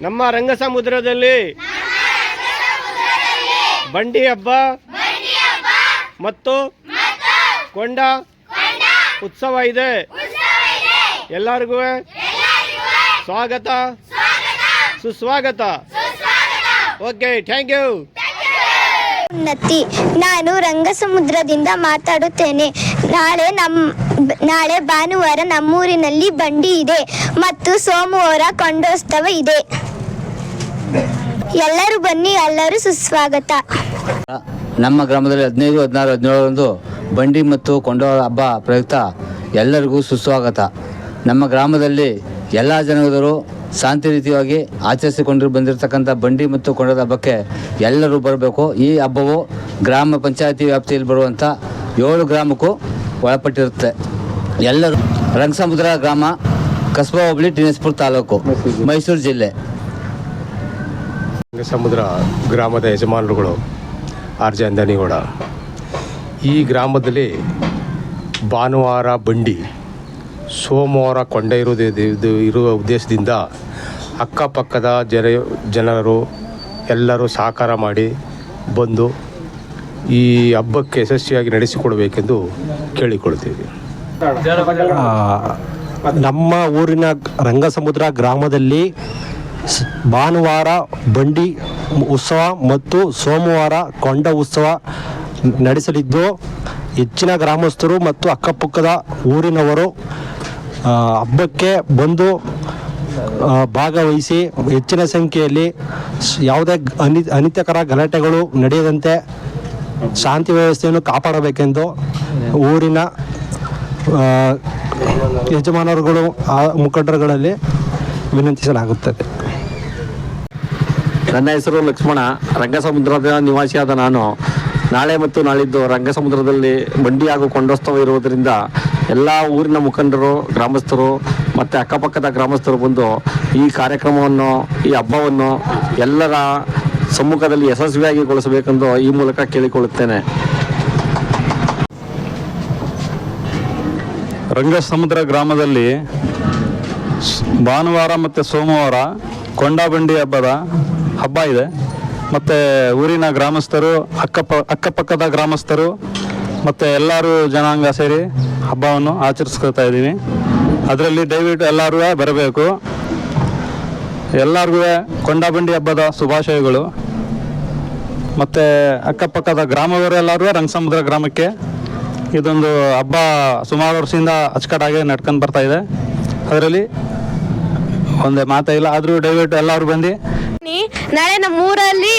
ನಮ್ಮ ರಂಗಸಮುದ್ರದಲ್ಲಿ ಬಂಡಿ ಹಬ್ಬ ಮತ್ತು ಕೊಂಡ ಉತ್ಸವ ಇದೆ. ಎಲ್ಲರಿಗೂ ಸ್ವಾಗತ ಸುಸ್ವಾಗತ. Okay, thank you. ಉನ್ನತಿ, ನಾನು ರಂಗಸಮುದ್ರದಿಂದ ಮಾತಾಡುತ್ತೇನೆ. ನಾಳೆ ಭಾನುವಾರ ನಮ್ಮೂರಿನಲ್ಲಿ ಬಂಡಿ ಇದೆ ಮತ್ತು ಸೋಮವಾರ ಕೊಂಡೋತ್ಸವ ಇದೆ. ಎಲ್ಲರೂ ಬನ್ನಿ, ಎಲ್ಲರೂ ಸುಸ್ವಾಗತ. ನಮ್ಮ ಗ್ರಾಮದಲ್ಲಿ 15, 16, 17ರಂದು ಬಂಡಿ ಮತ್ತು ಕೊಂಡ ಹಬ್ಬ ಪ್ರಯುಕ್ತ ಎಲ್ಲರಿಗೂ ಸುಸ್ವಾಗತ. ನಮ್ಮ ಗ್ರಾಮದಲ್ಲಿ ಎಲ್ಲ ಜನಾಂಗದವರು ಶಾಂತಿ ರೀತಿಯಾಗಿ ಆಚರಿಸಿಕೊಂಡು ಬಂದಿರತಕ್ಕಂಥ ಬಂಡಿ ಮತ್ತು ಕೊಂಡದ ಹಬ್ಬಕ್ಕೆ ಎಲ್ಲರೂ ಬರಬೇಕು. ಈ ಹಬ್ಬವು ಗ್ರಾಮ ಪಂಚಾಯತಿ ವ್ಯಾಪ್ತಿಯಲ್ಲಿ ಬರುವಂಥ 7 ಗ್ರಾಮಕ್ಕೂ ಒಳಪಟ್ಟಿರುತ್ತೆ. ಎಲ್ಲರೂ ರಂಗಸಮುದ್ರ ಗ್ರಾಮ, ಕಸ್ಬಾ ಹೋಬಳಿ, ಟಿನಸ್ಪುರ ತಾಲೂಕು, ಮೈಸೂರು ಜಿಲ್ಲೆ. ರಂಗಸಮುದ್ರ ಗ್ರಾಮದ ಯಜಮಾನರುಗಳು ಆರ್ ಜೆ ಅಂದನಿಗೌಡ. ಈ ಗ್ರಾಮದಲ್ಲಿ ಭಾನುವಾರ ಬಂಡಿ, ಸೋಮವಾರ ಕೊಂಡ ಇರುವ ಉದ್ದೇಶದಿಂದ ಅಕ್ಕಪಕ್ಕದ ಜನರು ಎಲ್ಲರೂ ಸಹಕಾರ ಮಾಡಿ ಬಂದು ಈ ಹಬ್ಬಕ್ಕೆ ಯಶಸ್ವಿಯಾಗಿ ನಡೆಸಿಕೊಡಬೇಕೆಂದು ಕೇಳಿಕೊಳ್ತೀವಿ. ನಮ್ಮ ಊರಿನ ರಂಗಸಮುದ್ರ ಗ್ರಾಮದಲ್ಲಿ ಭಾನುವಾರ ಬಂಡಿ ಉತ್ಸವ ಮತ್ತು ಸೋಮವಾರ ಕೊಂಡ ಉತ್ಸವ ನಡೆಸಲಿದ್ದು, ಹೆಚ್ಚಿನ ಗ್ರಾಮಸ್ಥರು ಮತ್ತು ಅಕ್ಕಪಕ್ಕದ ಊರಿನವರು ಹಬ್ಬಕ್ಕೆ ಬಂದು ಭಾಗವಹಿಸಿ ಹೆಚ್ಚಿನ ಸಂಖ್ಯೆಯಲ್ಲಿ ಯಾವುದೇ ಅನಿತಕರ ಗಲಾಟೆಗಳು ನಡೆಯದಂತೆ ಶಾಂತಿ ವ್ಯವಸ್ಥೆಯನ್ನು ಕಾಪಾಡಬೇಕೆಂದು ಊರಿನ ಯಜಮಾನರುಗಳು ಮುಖಂಡರುಗಳಲ್ಲಿ ವಿನಂತಿಸಲಾಗುತ್ತದೆ. ನನ್ನ ಹೆಸರು ಲಕ್ಷ್ಮಣ. ರಂಗಸಮುದ್ರದ ನಿವಾಸಿಯಾದ ನಾನು ನಾಳೆ ಮತ್ತು ನಾಳಿದ್ದು ರಂಗಸಮುದ್ರದಲ್ಲಿ ಬಂಡಿ ಹಾಗೂ ಕೊಂಡೋತ್ಸವ ಇರುವುದರಿಂದ ಎಲ್ಲ ಊರಿನ ಮುಖಂಡರು, ಗ್ರಾಮಸ್ಥರು ಮತ್ತು ಅಕ್ಕಪಕ್ಕದ ಗ್ರಾಮಸ್ಥರು ಬಂದು ಈ ಕಾರ್ಯಕ್ರಮವನ್ನು, ಈ ಹಬ್ಬವನ್ನು ಎಲ್ಲರ ಸಮ್ಮುಖದಲ್ಲಿ ಯಶಸ್ವಿಯಾಗಿಗೊಳಿಸಬೇಕೆಂದು ಈ ಮೂಲಕ ಕೇಳಿಕೊಳ್ಳುತ್ತೇನೆ. ರಂಗಸಮುದ್ರ ಗ್ರಾಮದಲ್ಲಿ ಭಾನುವಾರ ಮತ್ತು ಸೋಮವಾರ ಕೊಂಡಬಂಡಿ ಹಬ್ಬ ಇದೆ. ಮತ್ತು ಊರಿನ ಗ್ರಾಮಸ್ಥರು, ಅಕ್ಕಪಕ್ಕದ ಗ್ರಾಮಸ್ಥರು ಮತ್ತು ಎಲ್ಲರೂ ಜನಾಂಗ ಸೇರಿ ಹಬ್ಬವನ್ನು ಆಚರಿಸ್ಕೊಳ್ತಾ ಇದ್ದೀವಿ. ಅದರಲ್ಲಿ ದಯವಿಟ್ಟು ಎಲ್ಲರೂ ಬರಬೇಕು. ಎಲ್ಲರಿಗೂ ಕೊಂಡಬಂಡಿ ಹಬ್ಬದ ಶುಭಾಶಯಗಳು. ಮತ್ತು ಅಕ್ಕಪಕ್ಕದ ಗ್ರಾಮದವರೆಲ್ಲರೂ ರಂಗಸಮುದ್ರ ಗ್ರಾಮಕ್ಕೆ ಇದೊಂದು ಹಬ್ಬ ಸುಮಾರು ವರ್ಷದಿಂದ ಅಚ್ಚುಕಟ್ಟಾಗಿ ನಡ್ಕೊಂಡು ಬರ್ತಾ ಇದೆ. ಅದರಲ್ಲಿ ಒಂದೇ ಮಾತಾ ಇಲ್ಲ, ಆದರೂ ದಯವಿಟ್ಟು ಎಲ್ಲರೂ ಬಂದು. ನಾಳೆ ನಮ್ಮೂರಲ್ಲಿ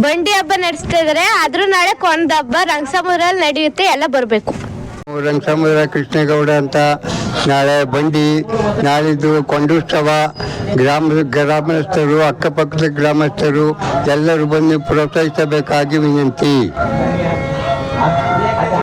ಬಂಡಿ ಹಬ್ಬ ನಡೆಸ್ತಾ ಇದ್ದಾರೆ, ಆದ್ರೂ ನಾಳೆ ಕೊಂಡ ಹಬ್ಬ ರಂಗಸಮುದ್ರಲ್ಲಿ ನಡೆಯುತ್ತೆ, ಎಲ್ಲ ಬರಬೇಕು. ರಂಗಸಮುದ್ರ ಕೃಷ್ಣೇಗೌಡ ಅಂತ. ನಾಳೆ ಬಂಡಿ, ನಾಳಿದ್ದು ಕೊಂಡೋತ್ಸವ. ಗ್ರಾಮಸ್ಥರು, ಅಕ್ಕಪಕ್ಕದ ಗ್ರಾಮಸ್ಥರು ಎಲ್ಲರೂ ಬಂದು ಪ್ರೋತ್ಸಾಹಿಸಬೇಕಾಗಿ ವಿನಂತಿ.